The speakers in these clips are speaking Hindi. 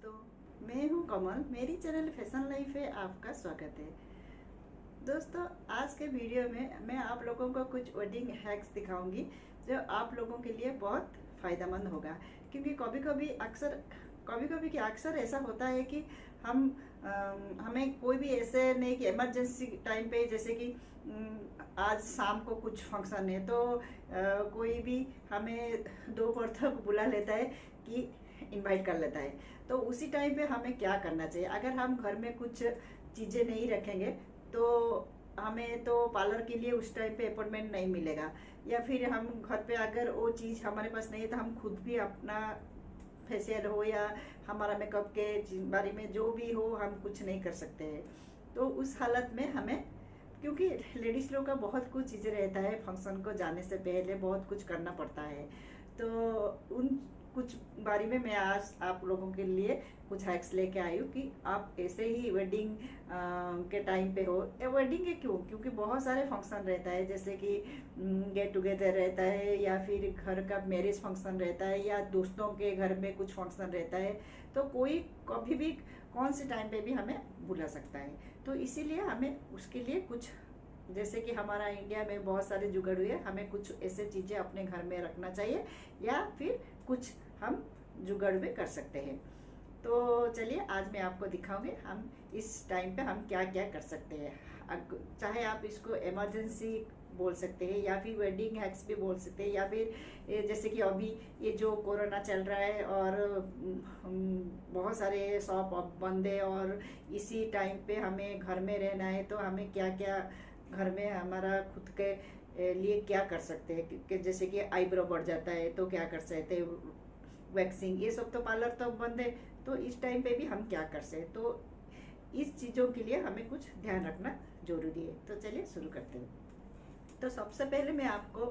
दोस्तों, मैं हूं कमल। मेरी चैनल फैशन लाइफ है आपका स्वागत है। दोस्तों, आज के वीडियो में मैं आप लोगों को कुछ वेडिंग हैक्स दिखाऊंगी जो आप लोगों के लिए बहुत फ़ायदेमंद होगा। क्योंकि कभी कभी कि अक्सर ऐसा होता है कि हमें कोई भी ऐसे नहीं कि इमरजेंसी टाइम पे, जैसे कि आज शाम को कुछ फंक्शन है तो कोई भी हमें दोपहर तक बुला लेता है कि इनवाइट कर लेता है। तो उसी टाइम पे हमें क्या करना चाहिए? अगर हम घर में कुछ चीज़ें नहीं रखेंगे तो हमें तो पार्लर के लिए उस टाइम पे अपॉइंटमेंट नहीं मिलेगा, या फिर हम घर पे अगर वो चीज़ हमारे पास नहीं है तो हम खुद भी अपना फेशियल हो या हमारा मेकअप के बारे में जो भी हो हम कुछ नहीं कर सकते हैं। तो उस हालत में हमें, क्योंकि लेडीज़ लोग का बहुत कुछ चीज़ें रहता है, फंक्शन को जाने से पहले बहुत कुछ करना पड़ता है। तो उन कुछ बारे में मैं आज आप लोगों के लिए कुछ हैक्स लेके आई हूँ कि आप ऐसे ही वेडिंग के टाइम पे हो, वेडिंग के क्यों, क्योंकि बहुत सारे फंक्शन रहता है, जैसे कि गेट टुगेदर रहता है, या फिर घर का मैरिज फंक्शन रहता है, या दोस्तों के घर में कुछ फंक्शन रहता है। तो कोई कभी भी कौन से टाइम पे भी हमें बुला सकता है। तो इसीलिए हमें उसके लिए कुछ, जैसे कि हमारा इंडिया में बहुत सारे जुगाड़ हुए, हमें कुछ ऐसे चीज़ें अपने घर में रखना चाहिए, या फिर कुछ हम जुगाड़ में कर सकते हैं। तो चलिए आज मैं आपको दिखाऊंगी हम इस टाइम पे हम क्या क्या कर सकते हैं। चाहे आप इसको इमरजेंसी बोल सकते हैं, या फिर वेडिंग हैक्स भी बोल सकते हैं, या फिर जैसे कि अभी ये जो कोरोना चल रहा है और बहुत सारे शॉप अब बंद है, और इसी टाइम पे हमें घर में रहना है, तो हमें क्या क्या घर में हमारा खुद के लिए क्या कर सकते हैं। कि जैसे कि आईब्रो बढ़ जाता है तो क्या कर सकते हैं, वैक्सिंग, ये सब तो पार्लर तो बंद है, तो इस टाइम पे भी हम क्या कर सकते हैं। तो इस चीज़ों के लिए हमें कुछ ध्यान रखना जरूरी है। तो चलिए शुरू करते हैं। तो सबसे पहले मैं आपको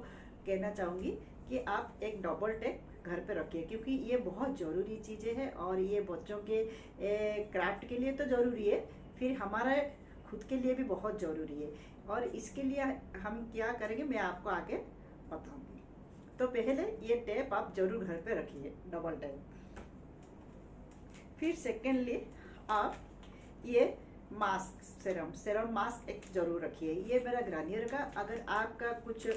कहना चाहूँगी कि आप एक डबल टेप घर पे रखिए, क्योंकि ये बहुत ज़रूरी चीज़ें हैं, और ये बच्चों के क्राफ्ट के लिए तो ज़रूरी है, फिर हमारा खुद के लिए भी बहुत ज़रूरी है। और इसके लिए हम क्या करेंगे मैं आपको आगे बताऊँगी। तो पहले ये टेप आप जरूर घर पे रखिए, डबल टेप। फिर सेकेंडली आप ये मास्क, सेरम मास्क एक जरूर रखिए। ये मेरा ग्रानियर का, अगर आपका कुछ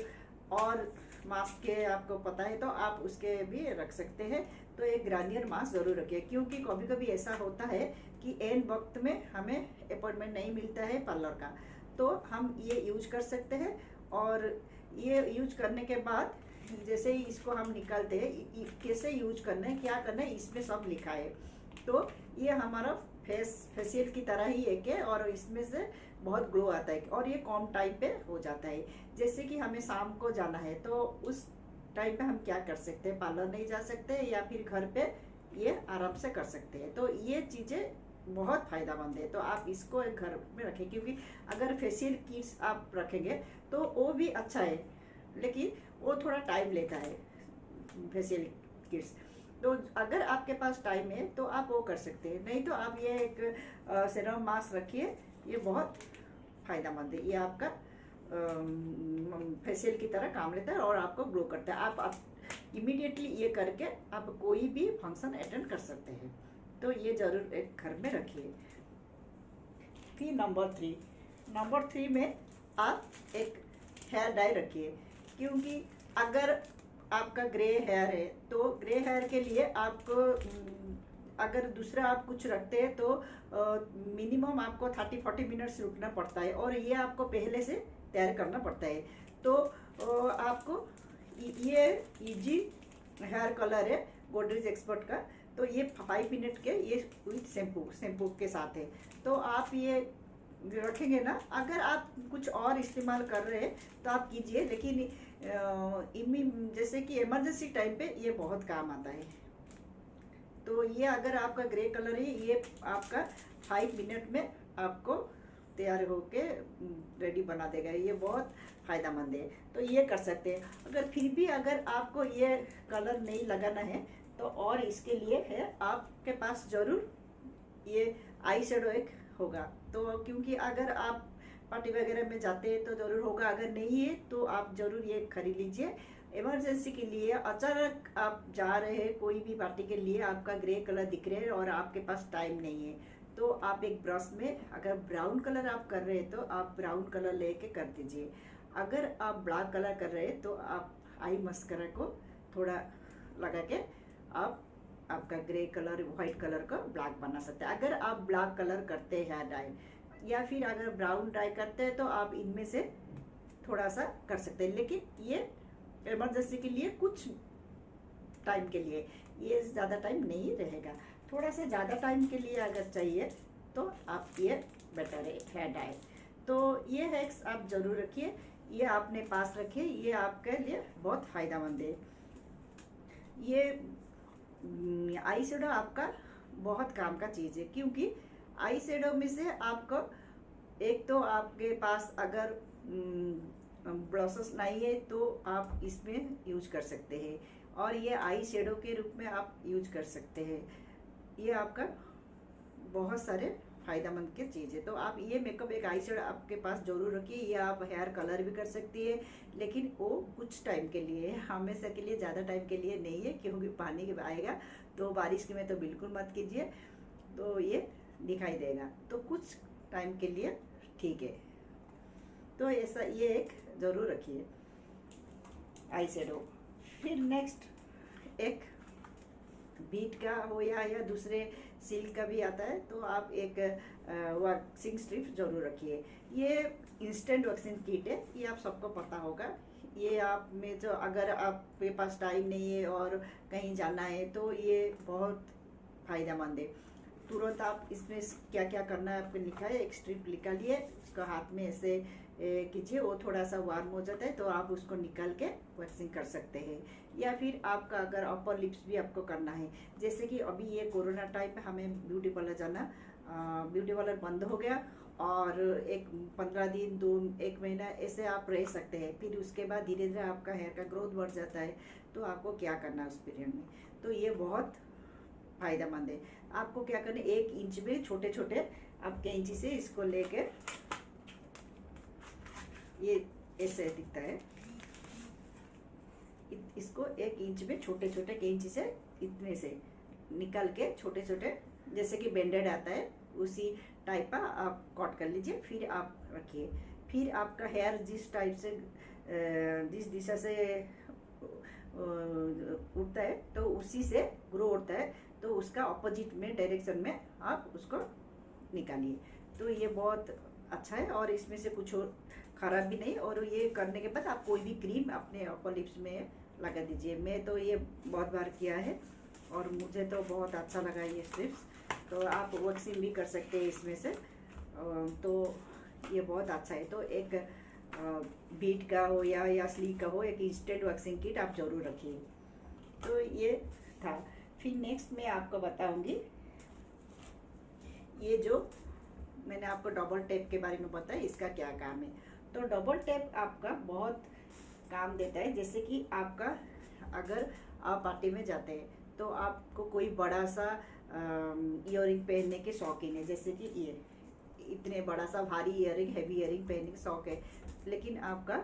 और मास्क के आपको पता है तो आप उसके भी रख सकते हैं। तो एक ग्रानियर मास्क जरूर रखिए, क्योंकि कभी कभी ऐसा होता है कि एन वक्त में हमें अपॉइंटमेंट नहीं मिलता है पार्लर का, तो हम ये यूज कर सकते हैं। और ये यूज करने के बाद जैसे ही इसको हम निकालते हैं, कैसे यूज करना है, क्या करना है, इसमें सब लिखा है। तो ये हमारा फेशियल की तरह ही एक है, और इसमें से बहुत ग्लो आता है, और ये कम टाइम पे हो जाता है। जैसे कि हमें शाम को जाना है तो उस टाइम पे हम क्या कर सकते हैं, पार्लर नहीं जा सकते, या फिर घर पे ये आराम से कर सकते हैं। तो ये चीज़ें बहुत फायदेमंद है, तो आप इसको एक घर में रखें। क्योंकि अगर फेशियल किट्स आप रखेंगे तो वो भी अच्छा है, लेकिन वो थोड़ा टाइम लेता है फेशियल किट्स। तो अगर आपके पास टाइम है तो आप वो कर सकते हैं, नहीं तो आप ये एक सेरम मास्क रखिए, ये बहुत फायदेमंद है। ये आपका फेशियल की तरह काम लेता है और आपको ग्लो करता है। आप इमीडिएटली ये करके आप कोई भी फंक्शन अटेंड कर सकते हैं। तो ये जरूर एक घर में रखिए। फिर नंबर थ्री में आप एक हेयर डाई रखिए, क्योंकि अगर आपका ग्रे हेयर है तो ग्रे हेयर के लिए आपको अगर दूसरा आप कुछ रखते हैं तो मिनिमम आपको 30-40 मिनट्स रुकना पड़ता है, और ये आपको पहले से तैयार करना पड़ता है। तो आपको ये इजी हेयर कलर है गोदरेज एक्सपर्ट का, तो ये 5 मिनट के ये विथ शैम्पू के साथ है। तो आप ये रखेंगे ना, अगर आप कुछ और इस्तेमाल कर रहे हैं तो आप कीजिए, लेकिन जैसे कि इमरजेंसी टाइम पे ये बहुत काम आता है। तो ये अगर आपका ग्रे कलर है, ये आपका 5 मिनट में आपको तैयार होके रेडी बना देगा। ये बहुत फ़ायदेमंद है, तो ये कर सकते हैं। अगर फिर भी अगर आपको ये कलर नहीं लगाना है तो और इसके लिए है आपके पास जरूर ये आई शेडो एक होगा। तो क्योंकि अगर आप पार्टी वगैरह में जाते हैं तो ज़रूर होगा, अगर नहीं है तो आप ज़रूर ये खरीद लीजिए। इमरजेंसी के लिए अचानक आप जा रहे हैं कोई भी पार्टी के लिए, आपका ग्रे कलर दिख रहे हैं और आपके पास टाइम नहीं है, तो आप एक ब्रश में अगर ब्राउन कलर आप कर रहे हैं तो आप ब्राउन कलर लेके कर दीजिए। अगर आप ब्लैक कलर कर रहे हैं तो आप आई मस्करा को थोड़ा लगा के आप आपका ग्रे कलर व्हाइट कलर का ब्लैक बना सकते हैं। अगर आप ब्लैक कलर करते हैं डाई, या फिर अगर ब्राउन डाई करते हैं तो आप इनमें से थोड़ा सा कर सकते हैं, लेकिन ये इमरजेंसी के लिए कुछ टाइम के लिए, ये ज़्यादा टाइम नहीं रहेगा। थोड़ा सा ज़्यादा टाइम के लिए अगर चाहिए तो आप ये बेटर है हेयर डाई। तो ये हैक्स आप ज़रूर रखिए, ये आपने पास रखिए, ये आपके लिए बहुत फ़ायदेमंद है। ये आई शेडो आपका बहुत काम का चीज़ है, क्योंकि आई शेडो में से आपको एक तो आपके पास अगर ब्लशेस नहीं है तो आप इसमें यूज कर सकते हैं, और ये आई शेडो के रूप में आप यूज कर सकते हैं। ये आपका बहुत सारे फ़ायदेमंद की चीज़ है। तो आप ये मेकअप एक आई शेडो आपके पास ज़रूर रखिए। ये आप हेयर कलर भी कर सकती है, लेकिन वो कुछ टाइम के लिए है, हमेशा के लिए, ज़्यादा टाइम के लिए नहीं है, क्योंकि पानी आएगा तो बारिश के में तो बिल्कुल मत कीजिए, तो ये दिखाई देगा। तो कुछ टाइम के लिए ठीक है, तो ऐसा ये एक ज़रूर रखिए आई शेडो। फिर नेक्स्ट एक बीट का हो या दूसरे सिल्क का भी आता है, तो आप एक वैक्सिंग स्ट्रिप जरूर रखिए। ये इंस्टेंट वैक्सिंग किट है, ये आप सबको पता होगा। ये आप में जो अगर आपके पास टाइम नहीं है और कहीं जाना है तो ये बहुत फ़ायदेमंद है। तुरंत आप इसमें क्या क्या करना है आपको लिखा है, एक स्ट्रिप निकालिए, उसको हाथ में ऐसे कीजिए, वो थोड़ा सा वार्म हो जाता है तो आप उसको निकाल के वैक्सिंग कर सकते हैं। या फिर आपका अगर अपर लिप्स भी आपको करना है, जैसे कि अभी ये कोरोना टाइम पे हमें ब्यूटी पार्लर जाना, ब्यूटी पार्लर बंद हो गया और एक 15 दिन 1 महीना ऐसे आप रह सकते हैं। फिर उसके बाद धीरे धीरे आपका हेयर का ग्रोथ बढ़ जाता है, तो आपको क्या करना है उस पीरियड में, तो ये बहुत फ़ायदेमंद है। आपको क्या करना है, 1 इंच में छोटे छोटे आप कैंची से इसको लेकर, ये ऐसे दिखता है, इसको 1 इंच में छोटे छोटे कैंची से इतने से निकाल के छोटे छोटे, जैसे कि बैंडेड आता है उसी टाइप का आप कट कर लीजिए, फिर आप रखिए। फिर आपका हेयर जिस टाइप से जिस दिशा से उठता है तो उसी से ग्रो होता है, तो उसका ऑपोजिट में डायरेक्शन में आप उसको निकालिए। तो ये बहुत अच्छा है और इसमें से कुछ खराब भी नहीं। और ये करने के बाद आप कोई भी क्रीम अपने अपर लिप्स में लगा दीजिए। मैं तो ये बहुत बार किया है और मुझे तो बहुत अच्छा लगा ये स्ट्रिप्स। तो आप वैक्सिंग भी कर सकते हैं इसमें से, तो ये बहुत अच्छा है। तो एक बीट का हो या स्लीक का हो, एक इंस्टेंट वैक्सिंग किट आप जरूर रखिए। तो ये था। फिर नेक्स्ट मैं आपको बताऊंगी, ये जो मैंने आपको डबल टेप के बारे में बताया, इसका क्या काम है। तो डबल टेप आपका बहुत काम देता है। जैसे कि आपका अगर आप पार्टी में जाते हैं तो आपको कोई बड़ा सा ईयरिंग पहनने के शौकीन है, जैसे कि ये इतने बड़ा सा भारी ईयरिंग, हैवी ईयरिंग पहनने का शौक है, लेकिन आपका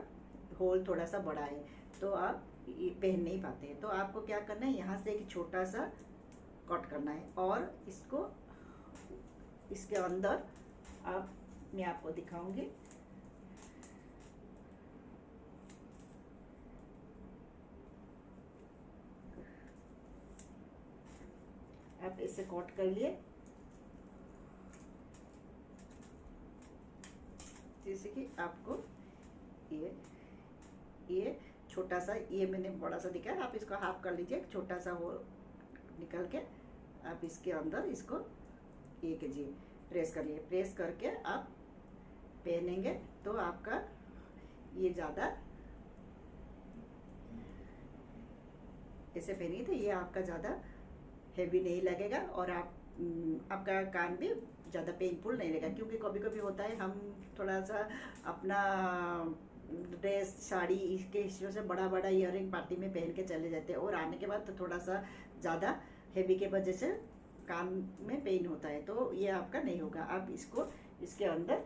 होल थोड़ा सा बड़ा है तो आप ये पहन नहीं पाते हैं। तो आपको क्या करना है, यहाँ से एक छोटा सा कट करना है और इसको इसके अंदर मैं आपको दिखाऊंगी। आप इसे कट कर लिए, जैसे कि आपको ये छोटा सा, ये मैंने बड़ा सा दिखाया, आप इसको हाफ कर लीजिए, छोटा सा वो निकल के आप इसके अंदर इसको ये कीजिए, प्रेस करिए। प्रेस करके आप पहनेंगे तो आपका ये ज़्यादा ऐसे पहनिए तो ये आपका ज़्यादा हैवी नहीं लगेगा और आपका कान भी ज़्यादा पेनफुल नहीं लगेगा। क्योंकि कभी कभी होता है हम थोड़ा सा अपना ड्रेस साड़ी इसके हिसाब से बड़ा बड़ा ईयरिंग पार्टी में पहन के चले जाते हैं और आने के बाद तो थोड़ा सा ज़्यादा हैवी के वजह से कान में पेन होता है, तो ये आपका नहीं होगा। आप इसको इसके अंदर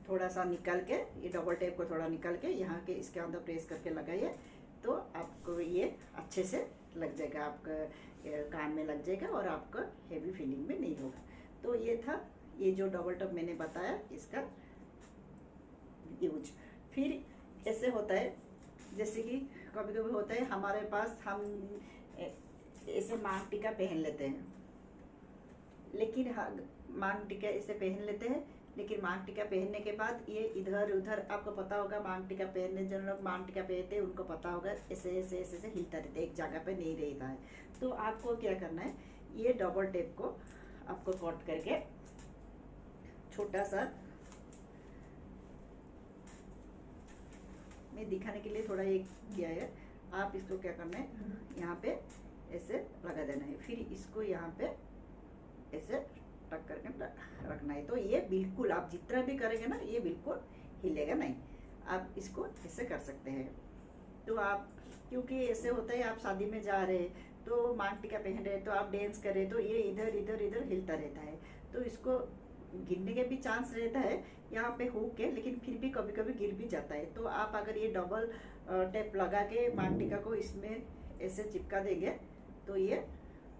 थोड़ा सा निकाल के, ये डबल टेप को थोड़ा निकाल के यहाँ के इसके अंदर प्रेस करके लगाइए, तो आपको ये अच्छे से लग जाएगा, आपका कान में लग जाएगा और आपका हेवी फीलिंग में नहीं होगा। तो ये था ये जो डबल टेप मैंने बताया, इसका यूज। फिर ऐसे होता है, जैसे कि कभी कभी होता है हमारे पास, हम ऐसे मांग टीका पहन लेते हैं, लेकिन मांग टीका ऐसे पहन लेते हैं, लेकिन मांग टीका पहनने के बाद ये इधर उधर, आपको पता होगा मांग टीका पहनने, जो लोग मांग टीका पहनते हैं उनको पता होगा ऐसे ऐसे ऐसे ऐसे हिलता रहता है, एक जगह पे नहीं रहता है। तो आपको क्या करना है, ये डबल टेप को आपको कट करके छोटा सा, मैं दिखाने के लिए थोड़ा ये किया है, आप इसको क्या करना है, यहाँ पे ऐसे लगा देना है, फिर इसको यहाँ पे ऐसे टक करके रखना है। तो ये बिल्कुल आप जितना भी करेंगे ना, ये बिल्कुल हिलेगा नहीं। आप इसको ऐसे कर सकते हैं। तो आप, क्योंकि ऐसे होता है आप शादी में जा रहे हैं तो मांग टीका पहन रहे हैं, तो आप डांस कर रहे हैं, तो ये इधर इधर इधर हिलता रहता है, तो इसको गिरने के भी चांस रहता है यहाँ पे हुक के, लेकिन फिर भी कभी कभी गिर भी जाता है। तो आप अगर ये डबल टेप लगा के मांग टीका को इसमें ऐसे चिपका देंगे, तो ये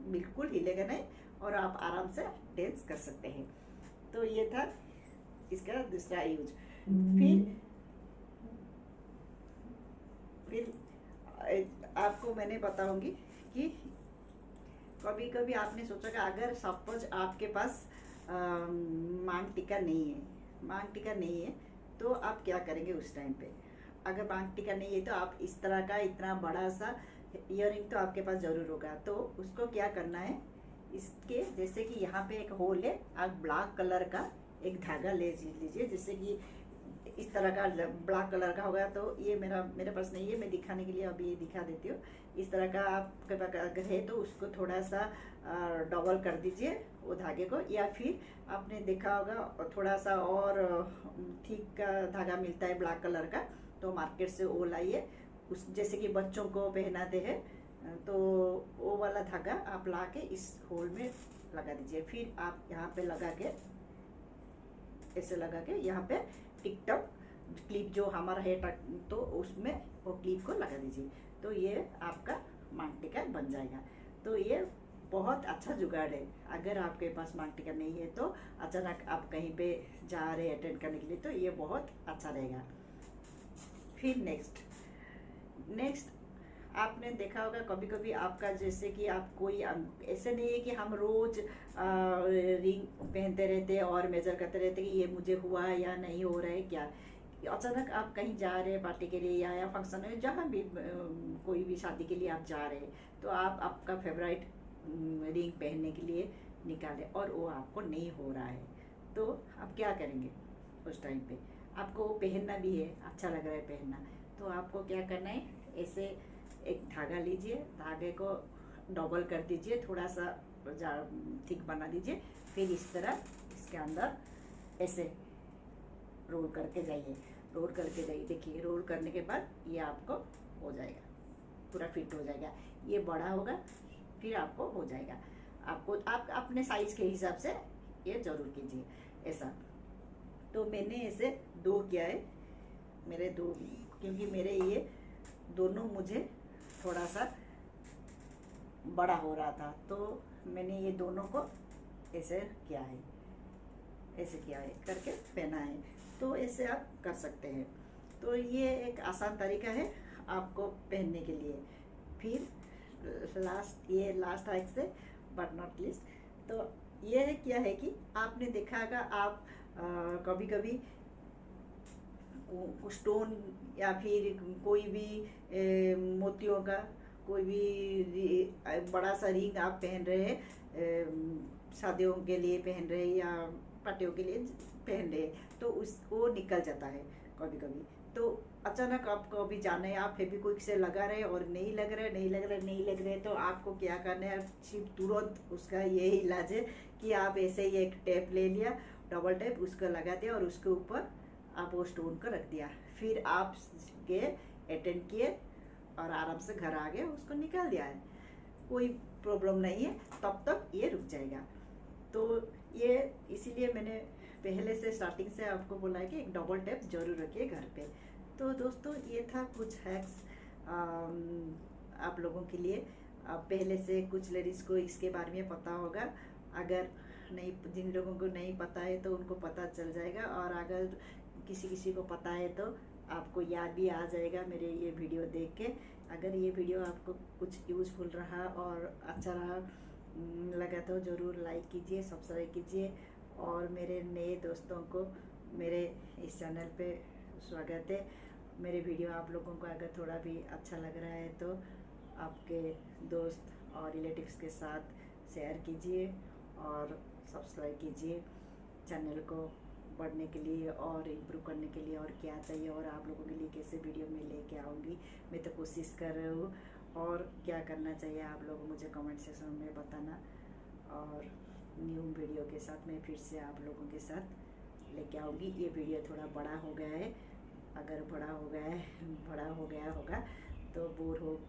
बिल्कुल हिलेगा नहीं और आप आराम से डांस कर सकते हैं। तो ये था इसका दूसरा यूज। फिर आपको मैंने बताऊंगी कि कभी कभी आपने सोचा कि अगर सपोज आपके पास मांग टीका नहीं है, तो आप क्या करेंगे उस टाइम पे। अगर मांग टीका नहीं है तो आप इस तरह का इतना बड़ा सा इयररिंग तो आपके पास जरूर होगा। तो उसको क्या करना है, इसके जैसे कि यहाँ पे एक होल है, आप ब्लैक कलर का एक धागा ले लीजिए, जैसे कि इस तरह का ब्लैक कलर का होगा। तो ये मेरे पास नहीं है, मैं दिखाने के लिए अभी ये दिखा देती हूँ। इस तरह का आपके पास अगर है तो उसको थोड़ा सा डबल कर दीजिए वो धागे को, या फिर आपने देखा होगा थोड़ा सा और ठीक का धागा मिलता है ब्लैक कलर का, तो मार्केट से वो लाइए। उस जैसे कि बच्चों को पहनाते हैं, तो वो वाला धागा आप ला के इस होल में लगा दीजिए। फिर आप यहाँ पे लगा के ऐसे लगा के यहाँ पे टिकटॉक क्लिप जो हमारा है तो उसमें वो क्लिप को लगा दीजिए, तो ये आपका मांग टीका बन जाएगा। तो ये बहुत अच्छा जुगाड़ है। अगर आपके पास मांग टीका नहीं है तो अचानक आप कहीं पे जा रहे अटेंड करने के लिए, तो ये बहुत अच्छा रहेगा। फिर नेक्स्ट आपने देखा होगा कभी कभी आपका, जैसे कि आप कोई, ऐसे नहीं है कि हम रोज रिंग पहनते रहते और मेजर करते रहते कि ये मुझे हुआ या नहीं हो रहा है क्या। अचानक आप कहीं जा रहे हैं पार्टी के लिए या फंक्शन में, जहाँ भी कोई भी शादी के लिए आप जा रहे हैं, तो आप आपका फेवरेट रिंग पहनने के लिए निकाले और वो आपको नहीं हो रहा है, तो आप क्या करेंगे उस टाइम पे। आपको वो पहनना भी है, अच्छा लग रहा है पहनना, तो आपको क्या करना है, ऐसे एक धागा लीजिए, धागे को डबल कर दीजिए, थोड़ा सा थिक बना दीजिए, फिर इस तरह इसके अंदर ऐसे रोल करके जाइए, देखिए रोल करने के बाद ये आपको हो जाएगा, पूरा फिट हो जाएगा। ये बड़ा होगा फिर आपको हो जाएगा। आप अपने साइज के हिसाब से ये जरूर कीजिए ऐसा। तो मैंने ऐसे 2 किया है, मेरे 2, क्योंकि मेरे ये दोनों मुझे थोड़ा सा बड़ा हो रहा था, तो मैंने ये दोनों को ऐसे किया है, करके पहना है। तो ऐसे आप कर सकते हैं। तो ये एक आसान तरीका है आपको पहनने के लिए। फिर लास्ट हैक से बट नॉट लीस्ट, तो ये क्या है कि आपने देखा होगा, आप कभी कभी स्टोन या फिर कोई भी मोतियों का कोई भी बड़ा सा रिंग आप पहन रहे हैं, शादियों के लिए पहन रहे हैं या पार्टियों के लिए पहन रहे हैं, तो वो निकल जाता है कभी कभी। तो अचानक आपको अभी जाना है, आप फेविक्विक से लगा रहे और नहीं लग रहे, तो आपको क्या करना है, सिर्फ तुरंत उसका यही इलाज है कि आप ऐसे ही एक टेप ले लिया, डबल टेप, उसको लगा दिया और उसके ऊपर आप वो स्टोन को रख दिया, फिर आप गए अटेंड किए और आराम से घर आ गए, उसको निकाल दिया है, कोई प्रॉब्लम नहीं है, तब तक ये रुक जाएगा। तो ये इसीलिए मैंने पहले से स्टार्टिंग से आपको बोला है कि एक डबल टैप जरूर रखिए घर पे। तो दोस्तों ये था कुछ हैक्स आप लोगों के लिए। पहले से कुछ लेडीज़ को इसके बारे में पता होगा, अगर नहीं, जिन लोगों को नहीं पता है तो उनको पता चल जाएगा, और अगर किसी किसी को पता है तो आपको याद भी आ जाएगा मेरे ये वीडियो देख के। अगर ये वीडियो आपको कुछ यूज़फुल रहा और अच्छा रहा लगा तो ज़रूर लाइक कीजिए, सब्सक्राइब कीजिए, और मेरे नए दोस्तों को मेरे इस चैनल पे स्वागत है। मेरे वीडियो आप लोगों को अगर थोड़ा भी अच्छा लग रहा है तो आपके दोस्त और रिलेटिव्स के साथ शेयर कीजिए और सब्सक्राइब कीजिए चैनल को बढ़ने के लिए और इम्प्रूव करने के लिए। और क्या चाहिए और आप लोगों के लिए कैसे वीडियो में लेके आऊँगी, मैं तो कोशिश कर रही हूँ। और क्या करना चाहिए आप लोग मुझे कमेंट सेक्शन में बताना, और न्यू वीडियो के साथ मैं फिर से आप लोगों के साथ लेके आऊँगी। ये वीडियो थोड़ा बड़ा हो गया है, अगर बड़ा हो गया होगा तो बोर हो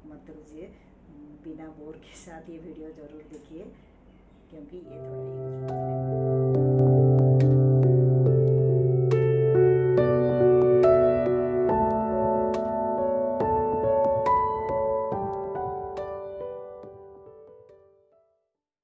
मत कीजिए, बिना बोर के साथ ये वीडियो ज़रूर देखिए, क्योंकि ये थोड़ा यूजफुल है।